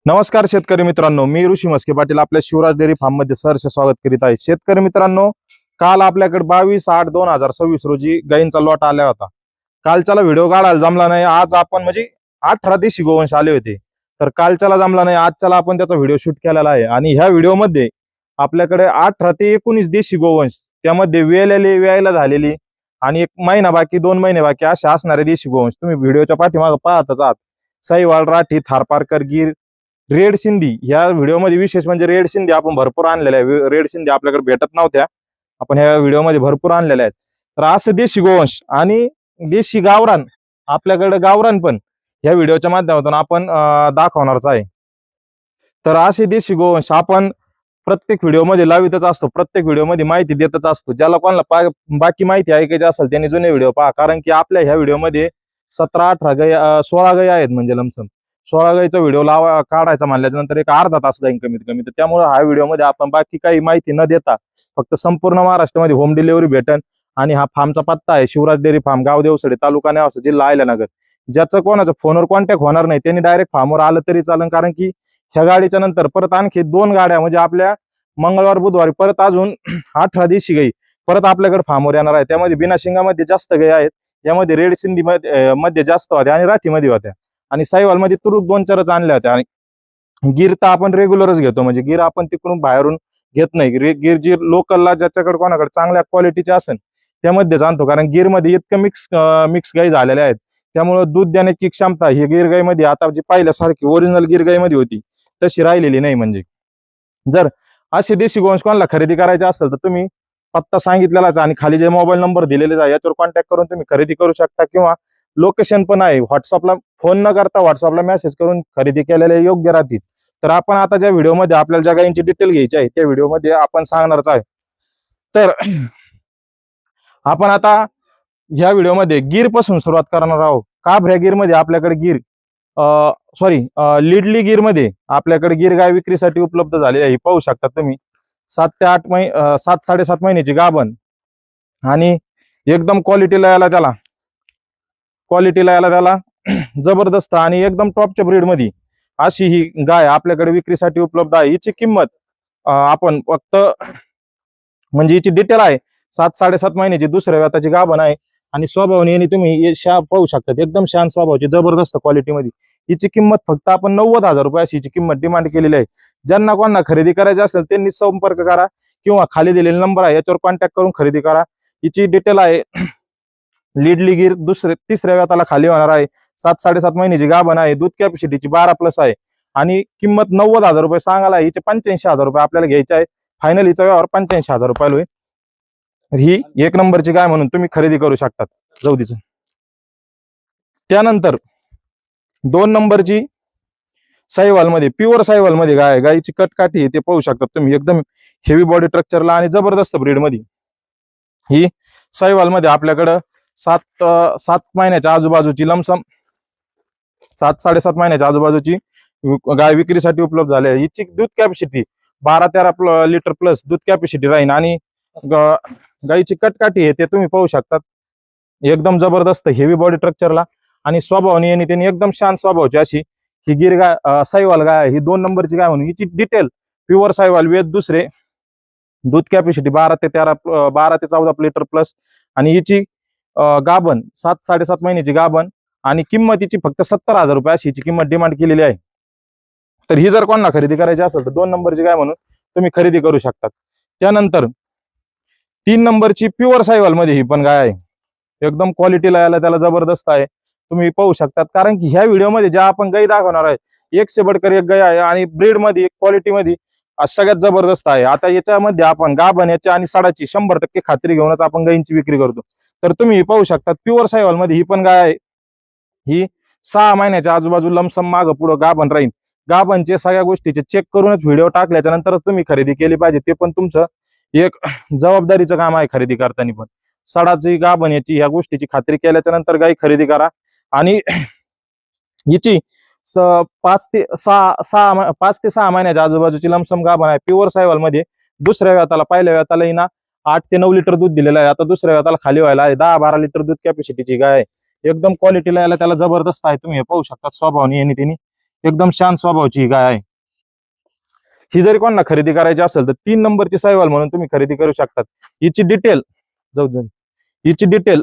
नमस्कार शेतकरी मित्रांनो, मी ऋषी मस्के पाटील आपल्या शिवराज डेअरी फार्म मध्ये सहर्ष स्वागत करीत आहे। शेतकरी मित्रांनो, काल आपल्याकडे 22/8/2024 रोजी गायींचा लॉट आला होता। कालच्याला व्हिडिओ काढायला जमला नाही। आज आपण म्हणजे 18 देशी गोवंश आले होते, तर कालच्याला जमला नाही, आजच्याला आपण त्याचा व्हिडिओ शूट केलेला आहे। आणि ह्या व्हिडिओ मध्ये आपल्याकडे 18 ते 19 देशी गोवंश, त्यामध्ये वेलेले व्यायला झालेली आणि 1 महिना बाकी 2 महिने बाकी असे असणारे देशी गोवंश तुम्ही व्हिडिओच्या पाठीमागे पाहतच आहात। साईवाल, राठी, थारपारकर, गिर, रेड सिंधी। या व्हिडिओमध्ये विशेष म्हणजे रेड सिंधी आपण भरपूर आणलेल्या आहे। रेड सिंधी आपल्याकडे भेटत नव्हत्या, आपण ह्या व्हिडिओमध्ये भरपूर आणलेल्या आहेत। तर असं देशी गोवंश आणि देशी गावरान, आपल्याकडे गावरान पण ह्या व्हिडिओच्या माध्यमातून आपण दाखवणारच आहे। तर असे देशी गोवंश आपण प्रत्येक व्हिडिओमध्ये लावितच असतो, प्रत्येक व्हिडिओमध्ये माहिती देतच असतो। ज्याला कोणाला बाकी माहिती ऐकायची असेल त्यांनी जुने व्हिडिओ पहा, कारण की आपल्या ह्या व्हिडिओमध्ये 17-18 गाई 16 गाई आहेत, म्हणजे लमसम 16 गाईचा व्हिडिओ काढायचा म्हणल्यानंतर एक अर्धा तास जाईल कमीत कमी। तर त्यामुळे हा व्हिडिओमध्ये आपण बाकी काही माहिती न देता फक्त संपूर्ण महाराष्ट्रामध्ये होम डिलिव्हरी भेटन। आणि हा फार्मचा पत्ता आहे शिवराज डेअरी फार्म, गाव देवसडे, तालुका नेवासा, जिल्हा अहिल्यानगर। ज्याचं कोणाचं फोनवर कॉन्टॅक्ट होणार नाही त्यांनी डायरेक्ट फार्मवर आलं तरी चालेल, कारण की ह्या गाडीच्या नंतर परत आणखी 2 गाड्या म्हणजे आपल्या मंगळवार बुधवारी परत अजून 18 देशी गाई परत आपल्याकडे फार्मवर येणार आहे। त्यामध्ये बिना शिंगामध्ये जास्त गाई आहेत, यामध्ये रेड सिंधी मध्ये जास्त होत्या आणि राठीमध्ये होत्या, आणि साईवाल मध्ये तुरुक 2-4च आणल्या होत्या। आणि गिर तर आपण रेग्युलरच घेतो, म्हणजे गिर आपण तिकडून बाहेरून घेत नाही। गिर जी लोकलला ज्याच्याकडे कोणाकडे चांगल्या क्वालिटीचे असेल त्यामध्येच आणतो, कारण गिर मध्ये इतकं मिक्स गाई झालेल्या आहेत, त्यामुळे दूध देण्याची क्षमता ही गिर गाईमध्ये आता जी पहिल्यासारखी ओरिजिनल गिर गाईमध्ये होती तशी राहिलेली नाही। म्हणजे जर असे देशी गोवंश कोणाला खरेदी करायचे असेल तर तुम्ही पत्ता सांगितलेलाच आणि खाली जे मोबाईल नंबर दिलेले आहे याच्यावर कॉन्टॅक्ट करून तुम्ही खरेदी करू शकता, किंवा लोकेशन पण आहे, व्हॉट्सअपला फोन न करता व्हॉट्सअपला मेसेज करून खरेदी केलेले योग्य राहतील। तर आपण आता ज्या व्हिडिओमध्ये आपल्याला ज्या गायींची डिटेल घ्यायची आहे त्या व्हिडिओमध्ये आपण सांगणारच आहे। तर आपण आता ह्या व्हिडिओमध्ये गिर पासून सुरुवात करणार आहोत। काभऱ्या गिर मध्ये आपल्याकडे गिर लिडली गिर मध्ये आपल्याकडे गिर गाय विक्रीसाठी उपलब्ध झालेली आहे, पाहू शकता तुम्ही। 7 ते 8 महिने 7-7.5 महिन्याची गाभण आणि एकदम क्वालिटीला याला त्याला जबरदस्त आणि एकदम टॉपच्या ब्रीड मध्ये अशी ही गाय आपल्याकडे विक्रीसाठी उपलब्ध आहे। हिची किंमत आपण फक्त म्हणजे हिची डिटेल आहे 7-7.5 महिन्याची, दुसऱ्या व्याताची गाभण आहे आणि स्वभावाने यांनी तुम्ही पाहू शकता एकदम शांत स्वभावाची जबरदस्त क्वालिटी मध्ये। हिची किंमत फक्त आपण 90,000 रुपये अशी हिची किंमत डिमांड केलेली आहे। ज्यांना कोणाला खरेदी करायची असेल त्यांनी संपर्क करा, किंवा खाली दिलेला नंबर आहे याच्यावर कॉन्टॅक्ट करून खरेदी करा। हिची डिटेल आहे लिडली गिर, तिसऱ्या व्याताला खाली होणार आहे, 7-7.5 महिन्याची गाभण आहे, दूध कॅपॅसिटीची 12+ आहे आणि किंमत 90,000 रुपये सांगायला हिचे 85,000 रुपये आपल्याला घ्यायचे आहे। फायनल हिचा व्यवहार 85,000 रुपयाला होईल। ही 1 नंबरची गाय म्हणून तुम्ही खरेदी करू शकतात जाऊदीचं। त्यानंतर 2 नंबरची साईवाल मध्ये, प्युअर साईवाल मध्ये गाय, गायची कटकाठी ते पाहू शकतात तुम्ही, एकदम हेवी बॉडी स्ट्रक्चरला आणि जबरदस्त ब्रीड मध्ये। ही साईवाल मध्ये आपल्याकडं 7 महिन्याच्या आजूबाजूची लमसम 7-7.5 महिन्याच्या आजूबाजूची गाय विक्रीसाठी उपलब्ध झाली आहे। हिची दूध कॅपॅसिटी 12-13 लिटर प्लस दूध कॅपॅसिटी राहील आणि गायची कटकाठी आहे ते तुम्ही पाहू शकतात, एकदम जबरदस्त हेवी बॉडी स्ट्रक्चरला आणि स्वभावाने आणि त्यांनी एकदम शांत स्वभावाची अशी ही गिर गाय साईवाल गाय ही 2 नंबरची गाय म्हणून। हिची डिटेल प्युअर साईवाल वेद दुसरे, दूध कॅपॅसिटी 12 ते 14 लिटर प्लस आणि हिची गाभण 7-7.5 महिन्याची गाभण आणि किंमत हिची फक्त 70,000 रुपये अशी हिची किंमत डिमांड केलेली आहे। तर ही जर कोणाला खरेदी करायची असेल तर 2 नंबरची गाय म्हणून तुम्ही खरेदी करू शकता। त्यानंतर 3 नंबरची प्युअर साईवाल मध्ये ही पण गाय आहे, एकदम क्वालिटीला याला त्याला जबरदस्त आहे, तुम्ही पाहू शकतात। कारण की ह्या व्हिडिओमध्ये ज्या आपण गाई दाखवणार आहे 1 से बढ़कर 1 गाय आहे आणि ब्रीड मध्ये क्वालिटी मध्ये सगळ्यात जबरदस्त आहे। आता याच्यामध्ये आपण गाभण याच्या आणि सडाची 100% खात्री घेऊनच आपण गायींची विक्री करतो। तर तुम्ही पाहू शकता प्युअर साईवाल मध्ये ही पण गाय आहे, ही 6 महिन्याच्या आजूबाजू लमसम मागं पुढं गाभण राहील। गाभणचे सगळ्या गोष्टीचे चेक करूनच व्हिडिओ टाकल्याच्या नंतर तुम्ही खरेदी केली पाहिजे, ते पण तुमचं एक जबाबदारीचं काम आहे खरेदी करताना। पण सडाची गाभण याची ह्या गोष्टीची खात्री केल्याच्या नंतर गाय खरेदी करा। आणि हिची 5 ते 6 महिन्याच्या आजूबाजूची लमसम गाभण आहे प्युअर साईवाल मध्ये। दुसऱ्या व्याताला, पहिल्या व्याताला हिना 8 ते 9 लिटर दूध दिलेलं आहे, आता दुसऱ्या व्याताला खाली व्हायला आहे, 10-12 लिटर दूध कॅपॅसिटीची गाय आहे, एकदम क्वालिटीला याला त्याला जबरदस्त आहे, तुम्ही हे पाहू शकता स्वभावाने यांनी एकदम शांत स्वभावाची ही गाय आहे. ही जरी कोणाला खरेदी करायची असेल तर 3 नंबरची साहिवाल म्हणून तुम्ही खरेदी करू शकतात. हिची डिटेल जाऊ जाऊ हिची डिटेल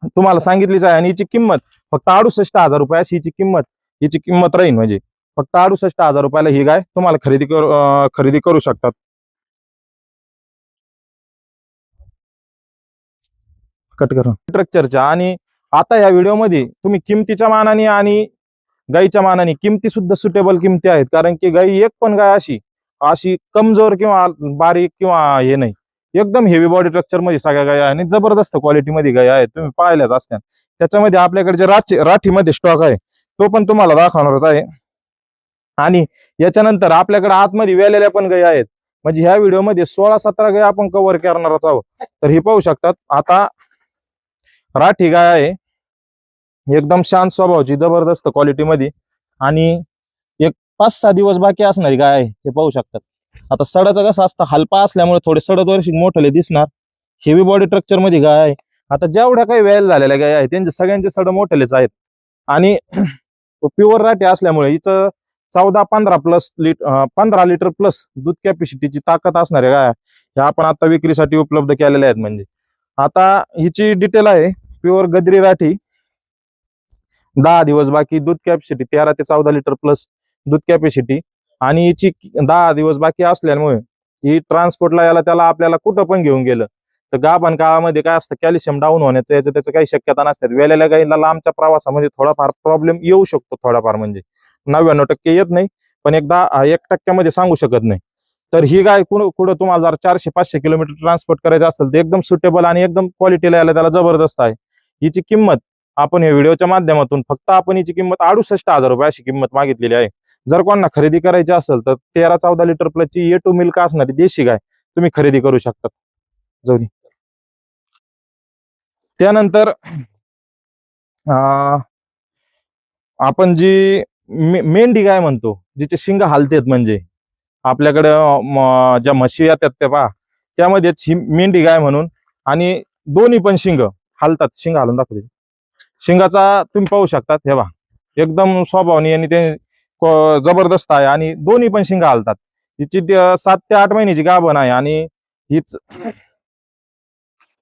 तुम्हाला सांगितलीच आहे आणि हिची किंमत फक्त 68,000 रुपये अशी हिची किंमत राहील. म्हणजे फक्त 68,000 रुपयाला ही गाय तुम्हाला खरेदी करू शकतात. कट करा स्ट्रक्चरच्या. आणि आता या व्हिडिओमध्ये तुम्ही किमतीच्या मानाने आणि गाईच्या मानाने किमती सुद्धा सुटेबल किमती आहेत. कारण की गाई एक पण गाय अशी अशी कमजोर किंवा बारीक किंवा हे नाही, एकदम हेवी बॉडी स्ट्रक्चर मध्ये सगळ्या गाय आणि जबरदस्त क्वालिटीमध्ये गाय आहेत. तुम्ही पाहिल्याच असत्या. त्याच्यामध्ये आपल्याकडे जे राठीमध्ये स्टॉक आहे तो पण तुम्हाला दाखवणारच आहे. आणि याच्यानंतर आपल्याकडे आतमध्ये वेलेल्या पण गाय आहेत. म्हणजे ह्या व्हिडिओमध्ये 16-17 गाय आपण कव्हर करणार आहोत. तर ही पाहू शकतात. आता राठी गाय आहे, एकदम शांत स्वभावाची, जबरदस्त क्वालिटीमध्ये आणि एक 5-6 दिवस बाकी असणारी गाय आहे. हे पाहू शकतात. आता सडाचं कसं असतं, हलपा असल्यामुळे थोडे सडत वर्षी मोठले दिसणार. हेवी बॉडी स्ट्रक्चर मध्ये गाय आहे. आता जेवढ्या काही वेल झालेल्या गाय आहेत त्यांचे सगळ्यांचे सड मोठलेच आहेत. आणि प्युअर राठी असल्यामुळे हिचं 15 लिटर प्लस दूध कॅपॅसिटीची ताकद असणाऱ्या गाय ह्या आपण आता विक्रीसाठी उपलब्ध केलेल्या आहेत. म्हणजे आता हिची डिटेल आहे. प्युअर गद्री राठी, 10 दिवस बाकी, दूध कॅपॅसिटी 13 ते 14 लिटर प्लस दूध कॅपॅसिटी. आणि हिची 10 दिवस बाकी असल्यामुळे ही ट्रान्सपोर्टला याला त्याला आपल्याला कुठं पण घेऊन गेलं तर गाभण काळामध्ये काय असतं, कॅल्शियम डाऊन होण्याचं त्याचं काही शक्यता नसतात. वेलेल्या गाईला लांबच्या प्रवासामध्ये थोडाफार प्रॉब्लेम येऊ शकतो, थोडाफार म्हणजे 99% येत नाही, पण 1% सांगू शकत नाही. तर ही गाय कुठं तुम्हाला जर 400-500 किलोमीटर ट्रान्सपोर्ट करायचं असेल तर एकदम सुटेबल आणि एकदम क्वालिटीला याला त्याला जबरदस्त आहे. हिची किंमत आपण या व्हिडिओच्या माध्यमातून फक्त आपण हिची किंमत 68,000 रुपये अशी किंमत मागितलेली आहे. जर कोणाला खरेदी करायची असेल तर 13-14 लिटर प्लसची A2 मिल्क असणारी देशी गाय तुम्ही खरेदी करू शकता. जाऊ दे. त्यानंतर आपण जी मेंढी गाय म्हणतो, जिचे शिंग हालतेत, म्हणजे आपल्याकडे ज्या म्हशी येतात त्या पहा, त्यामध्येच ही मेंढी गाय म्हणून. आणि दोन्ही पण शिंग हालतात. शिंग हालून दाखवते. शिंगाचा तुम्ही पाहू शकतात. हे पहा, एकदम स्वभावाने आणि ते जबरदस्त आहे आणि दोन्ही पण शिंग हालतात. हिची 7 ते 8 महिन्याची गाभण आहे आणि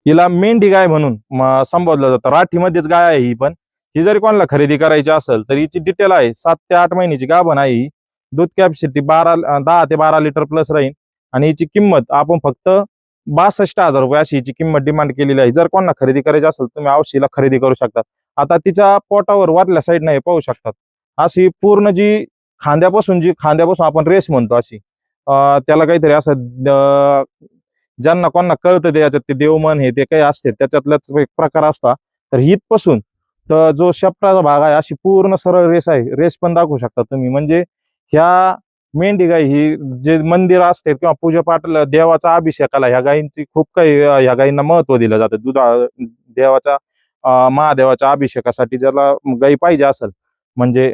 हिला मेंढी गाय म्हणून संबोधलं जातं. राठीमध्येच गाय आहे ही पण. ही जरी कोणाला खरेदी करायची असेल तर हिची डिटेल आहे. 7 ते 8 महिन्याची गाभण आहे ही. दूध कॅपॅसिटी 10 ते 12 लिटर प्लस राहील. आणि हिची किंमत आपण फक्त 62,000 रुपये अशी हिची किंमत डिमांड केलेली आहे. जर कोणाला खरेदी करायची असेल तुम्ही अवश्य खरेदी करू शकता. आता तिच्या पोटावर वरल्या साईडने हे पाहू शकतात, अशी पूर्ण खांद्यापासून आपण रेस म्हणतो अशी, त्याला काहीतरी असं ज्यांना कोणाला कळतं त्याच्यात ते देवमन हे ते काही असते त्याच्यातलाच एक प्रकार असता. तर हितपासून तर जो शेपटाचा भाग आहे अशी पूर्ण सरळ रेस आहे. रेस पण दाखवू शकता तुम्ही. म्हणजे ह्या मेंढी गाय ही जे मंदिर असते किंवा पूजापाठ देवाचा अभिषेकाला ह्या गायींची खूप काही ह्या गायींना महत्व दिलं जातं. देवाच्या महादेवाच्या अभिषेकासाठी ज्याला गाई पाहिजे असेल, म्हणजे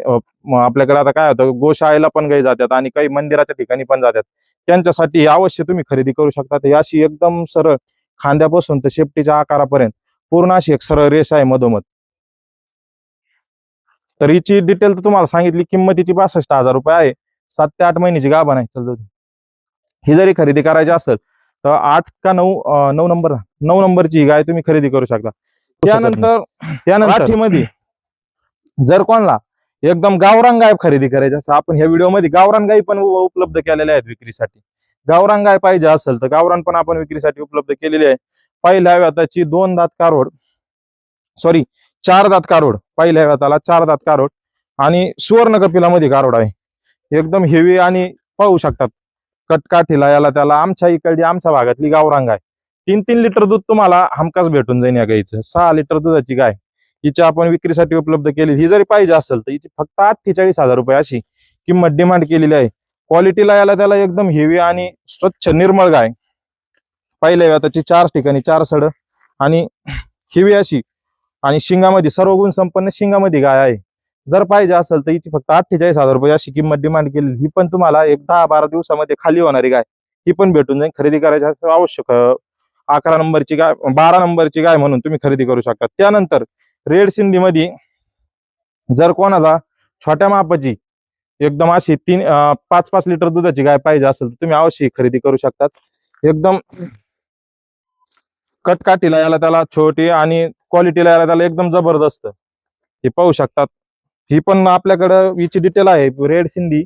आपल्याकडे आता काय होतं, गोशाळेला पण गाई जातात आणि काही मंदिराच्या ठिकाणी पण जातात. त्यांच्यासाठी अवश्य तुम्ही खरेदी करू शकता. ही अशी एकदम सरळ खांद्यापासून तर शेपटीच्या आकारापर्यंत पूर्ण अशी एक सरळ रेष आहे मधोमध. तर हिची डिटेल तर तुम्हाला सांगितली. किंमतीची 62,000 रुपये आहे. 7 ते 8 महिन्याची गाभण आहे. चल, ही जरी खरेदी करायची असेल तर 8 का 9 नंबरची गाय तुम्ही खरेदी करू शकता. त्यानंतर राठीमध्ये जर कोणाला एकदम गावरान गाय खरेदी करायची असेल, आपण ह्या व्हिडिओमध्ये गावरान गाय पण उपलब्ध केलेल्या आहेत विक्रीसाठी. गावरान गाय पाहिजे असेल तर गावरान पण आपण विक्रीसाठी उपलब्ध केलेली आहे. पहिल्या व्याताची 2 दात कारोड, 4 दात कारोड, पहिल्या व्याताला 4 दात कारोड आणि सुवर्ण कपिलामध्ये कारोड आहे. एकदम हेवी आणि पाहू शकतात कटकाठीला याला त्याला. आमच्या इकडची आमच्या भागातली गावरान गाय 3-3 लिटर दूध तुम्हाला हमखास भेटून जाईल या गायचं. 6 लिटर दुधाची गाय हिची आपण विक्रीसाठी उपलब्ध केली. ही जरी पाहिजे असेल तर हिची फक्त 48,000 रुपये अशी किंमत डिमांड केलेली आहे. क्वालिटीला याला त्याला एकदम हेवी आणि स्वच्छ निर्मळ गाय. पहिल्या व्याताची 4 ठिकाणी 4 सड आणि हेवी अशी आणि शिंगामध्ये सर्व गुण संपन्न शिंगामध्ये गाय आहे. जर पाहिजे असेल तर हिची फक्त 48,000 रुपये अशी किंमत डिमांड केली. ही पण तुम्हाला एक 10-12 दिवसामध्ये खाली होणारी गाय ही पण भेटून जाईल. खरेदी करायची आवश्यक 11 नंबरची गाय, 12 नंबरची गाय म्हणून तुम्ही खरेदी करू शकता. त्यानंतर रेड सिंधी मध्ये जर कोणाला छोट्या मापाची एकदम अशी 5-5 लिटर दुधाची गाय पाहिजे असेल तर तुम्ही अवश्य खरेदी करू शकतात. एकदम कटकाठीला याला त्याला छोटी आणि क्वालिटीला याला त्याला एकदम जबरदस्त हे पाहू शकतात. ही पण आपल्याकडं हिची डिटेल आहे. रेड सिंधी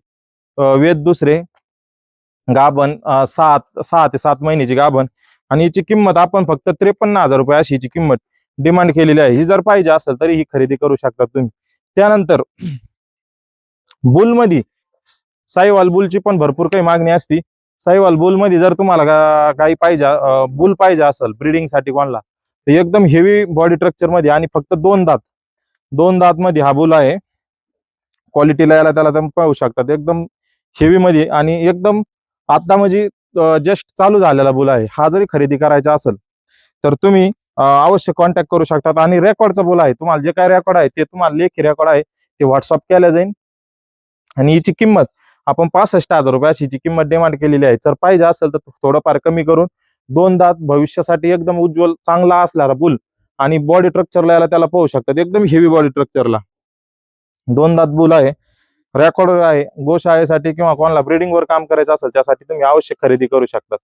वेद दुसरे गाभण 6 ते 7 महिन्याची गाभण आणि हिची किंमत आपण फक्त 53,000 रुपये अशी हिची किंमत डिमांड केलेली आहे. ही जर पाहिजे असेल तरी ही खरेदी करू शकतात तुम्ही. त्यानंतर बुलमध्ये साईवाल बुलची पण भरपूर काही मागणी असती. साईवाल बुलमध्ये जर तुम्हाला काही पाहिजे बुल पाहिजे असेल ब्रीडिंगसाठी कोणाला तर एकदम हेवी बॉडी स्ट्रक्चर मध्ये आणि फक्त 2 दात मध्ये हा बुल आहे. क्वालिटीला याला त्याला तुम्ही पाहू शकतात एकदम हेवी मध्ये आणि एकदम आता म्हणजे जस्ट चालू झालेला बुल आहे. हा जरी खरेदी करायचा असेल तर तुम्ही अवश्य कॉन्टॅक्ट करू शकतात. आणि रेकॉर्डचा बुल आहे. तुम्हाला जे काय रेकॉर्ड आहे ते तुम्हाला लेखी रेकॉर्ड आहे ते व्हॉट्सअप केलं जाईल. आणि हिची किंमत आपण 65,000 रुपये अशी हिची किंमत डिमांड केलेली आहे. जर पाहिजे असेल तर थोडंफार कमी करून 2 दात भविष्यासाठी एकदम उज्ज्वल चांगला असणारा बुल आणि बॉडी स्ट्रक्चरला याला त्याला पाहू शकतात एकदम हेवी बॉडी स्ट्रक्चरला 2 दात बुल आहे. रेकॉर्ड आहे. गोशाळेसाठी किंवा कोणाला ब्रीडिंग वर काम करायचं असेल त्यासाठी तुम्ही अवश्य खरेदी करू शकतात.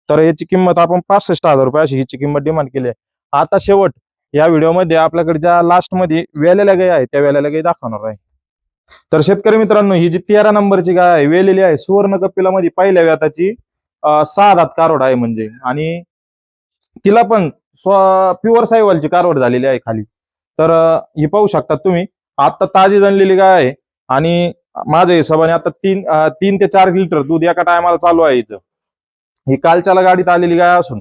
तर याची किंमत आपण 65,000 रुपये अशी हिची किंमत डिमांड केली आहे. आता शेवट या व्हिडिओमध्ये आपल्याकडे ज्या लास्ट मध्ये वेलेल्या गाय आहे त्या वेलेल्या गाय दाखवणार आहे. तर शेतकरी मित्रांनो ही जी 13 नंबरची गाय आहे वेलेली आहे सुवर्ण कपिलामध्ये पहिल्या व्याताची 6 दात कारवड आहे म्हणजे आणि तिला पण प्युअर साईवालची कारवड झालेली आहे खाली. तर ही पाहू शकतात तुम्ही आता ताजी जनलेली गाय आहे आणि माझ्या हिशोबाने आता 3 ते 4 लिटर दूध एका टायमाला चालू आहे हिचं. ही कालच्याला गाडीत आलेली गाय असून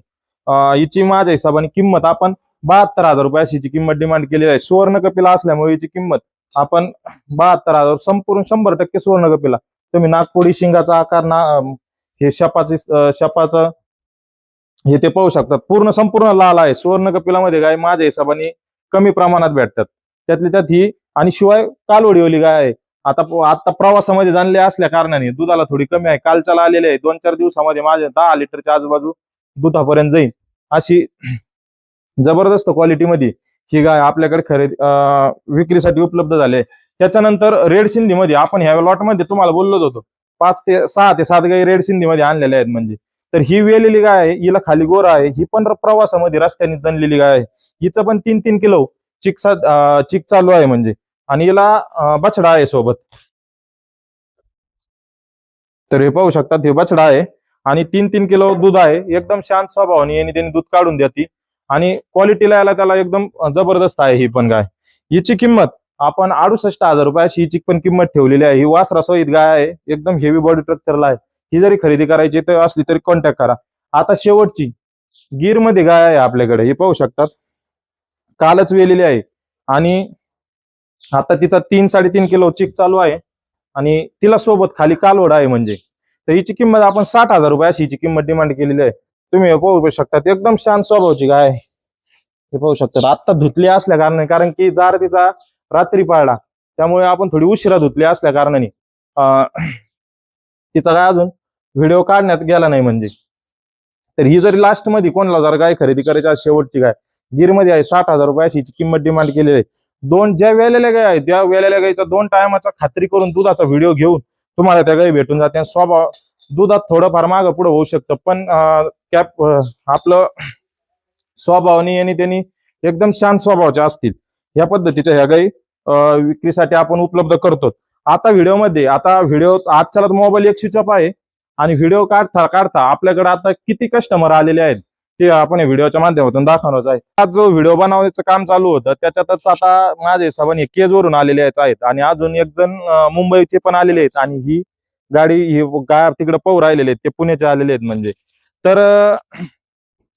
हिची माझ्या हिशोबाने किंमत आपण 72,000 रुपये अशी किंमत डिमांड केलेली आहे. सुवर्ण कपिला असल्यामुळे हिची किंमत आपण 72,000 संपूर्ण 100% सुवर्ण कपिला. तुम्ही नागपुडी शिंगाचा आकार हे शपाचं हे ते पाहू शकतात. संपूर्ण लाल आहे. सुवर्ण कपिलामध्ये गाय माझ्या हिशोबाने कमी प्रमाणात भेटतात. त्यातली त्यात ही आणि शिवाय कालवडीवाली गाय आहे. आता प्रवासामध्ये जाणले असल्या कारणाने दुधाला थोडी कमी आहे. कालच्याला आलेले आहे 2-4 दिवसामध्ये माझे 10 लिटरच्या आजूबाजू दुधापर्यंत जाईल अशी जबरदस्त क्वालिटीमध्ये ही गाय आपल्याकडे विक्रीसाठी उपलब्ध झाले. त्याच्यानंतर रेड सिंधी मध्ये आपण ह्या लॉट मध्ये तुम्हाला बोललोच होतो 6 ते 7 गाई रेड सिंधी मध्ये आणलेल्या आहेत म्हणजे. तर ही वेलेली गाय आहे. हिला खाली गोरा आहे. ही पण प्रवासामध्ये रस्त्याने जनलेली गाय आहे. हिचं पण 3-3 किलो चिक चालू आहे म्हणजे आणि हिला बछडा आहे सोबत. तर हे पाहू शकतात हे बछडा आहे आणि 3-3 किलो दूध आहे. एकदम शांत स्वभावाने यांनी त्यांनी दूध काढून देते आणि क्वालिटीला याला त्याला एकदम जबरदस्त आहे ही पण गाय. हिची किंमत आपण 68,000 रुपये अशी हिची पण किंमत ठेवलेली आहे. ही वासरा सहित गाय आहे. एकदम हेवी बॉडी स्ट्रक्चरला आहे. ही जरी खरेदी करायची तर असली तरी कॉन्टॅक्ट करा. आता शेवटची गिर मध्ये गाय आहे आपल्याकडे. हे पाहू शकतात कालच वेलेली आहे आणि आता तिचा 3-3.5 किलो चिक चालू आहे आणि तिला सोबत खाली कालवड आहे म्हणजे. तर हिची किंमत आपण 60,000 रुपये अशी हिची किंमत डिमांड केलेली आहे. तुम्ही पाहू शकतात एकदम शांत स्वभावाची गाय आहे. हे पाहू शकतात आता धुतली असल्या कारणाने कारण की जार तिचा रात्री पाळला त्यामुळे आपण थोडी उशिरा धुतली असल्या कारणाने तिचा काय अजून व्हिडिओ काढण्यात गेला नाही म्हणजे. तर ही जरी लास्ट मध्ये कोणाला जर गाय खरेदी करायची शेवटची गाय गिरमध्ये आहे 60,000 रुपये अशी किंमत डिमांड केलेली आहे. ज्या वेलेल्या गाय आहेत त्या वेलेल्या गायचा 2 टायमाचा खात्री करून दुधाचा व्हिडिओ घेऊन तुम्हाला त्या गायी भेटून जाते. स्वभाव दुधात थोडंफार मागं पुढे होऊ शकतं पण आपलं स्वभावाने आणि त्यांनी एकदम शांत स्वभावाचे असतील. या पद्धतीच्या ह्या गायी विक्रीसाठी आपण उपलब्ध करतो. आता व्हिडिओ आजच्याला मोबाईल एक स्विच ऑफ आहे आणि व्हिडिओ काढता आपल्याकडे आता किती कस्टमर आलेले आहेत ते आपण या व्हिडिओच्या माध्यमातून दाखवणार आहे. आज जो व्हिडिओ बनवण्याचं काम चालू होतं त्याच्यातच आता माझ्या हिशोबाने केज वरून आलेले आहेत आणि अजून एक जण मुंबईचे पण आलेले आहेत आणि ही गाडी ही गाय तिकडे पाहू राहिलेले आहेत ते पुण्याचे आलेले आहेत म्हणजे. तर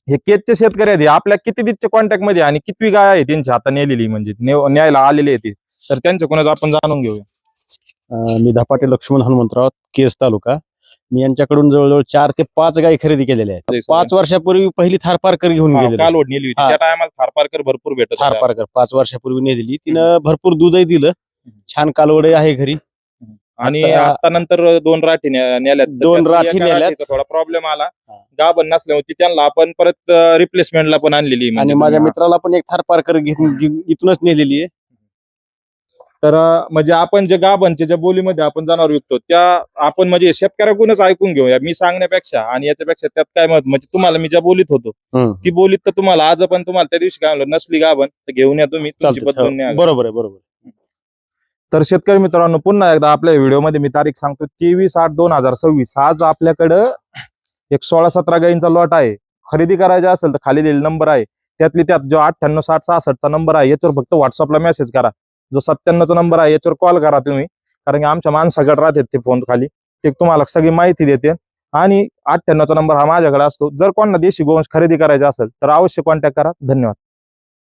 हे केजचे शेतकरी आहेत आपल्या किती दिवसच्या कॉन्टॅक्ट मध्ये आणि कितवी गाय आहे त्यांची आता नेलेली म्हणजे न्यायला आलेली आहे तर त्यांच्याकडूनच आपण जाणून घेऊया. मी धपाटे लक्ष्मण हनुमंतराव केज तालुका. मी यांच्याकडून जवळजवळ 4 ते 5 गायी खरेदी केलेल्या आहेत. 5 वर्षापूर्वी पहिली थारपारकर घेऊन गेले. कालवड नेली होती त्या टायमाला थारपारकर भरपूर भेटत. थारपारकर 5 वर्षापूर्वी नेलेली. तिनं भरपूर दूधही दिलं. छान कालवड आहे घरी. आणि आता नंतर 2 राठी नेल्यात. 2 राठी नेल्यात. थोडा प्रॉब्लेम आला गाभण नसल्यामुळे त्यांना आपण परत रिप्लेसमेंटला पण आणलेली आणि माझ्या मित्राला पण एक थारपारकर इथूनच नेलेली आहे. तर म्हणजे आपण जे गाभणचे ज्या बोलीमध्ये आपण जनावर विकतो त्या आपण म्हणजे शेतकऱ्याकडूनच ऐकून घेऊया मी सांगण्यापेक्षा, आणि याच्यापेक्षा त्यात काय मत म्हणजे तुम्हाला मी ज्या बोलीत होतो ती बोलीत तर तुम्हाला आज पण तुम्हाला त्या दिवशी काय म्हणलं नसली गाभण तर घेऊन या तुम्ही तुमची बदलून न्या. बरोबर आहे, बरोबर. तर शेतकरी मित्रांनो पुन्हा एकदा आपल्या व्हिडिओमध्ये मी तारीख सांगतो 23/8/2026. आज आपल्याकडं एक 16-17 गायींचा लॉट आहे. खरेदी करायचा असेल तर खाली दिलेला नंबर आहे, त्यातली त्यात जो 986066चा नंबर आहे याच्यावर फक्त व्हॉट्सअपला मेसेज करा. जो 97चा नंबर आहे याच्यावर कॉल करा तुम्ही, कारण की आमच्या माणसाकडे राहतात ते फोन खाली, ते तुम्हाला सगळी माहिती देते. आणि 98चा नंबर हा माझ्याकडे असतो. जर कोणाला देशी गोवंश खरेदी करायचा असेल तर अवश्य कॉन्टॅक्ट करा. धन्यवाद.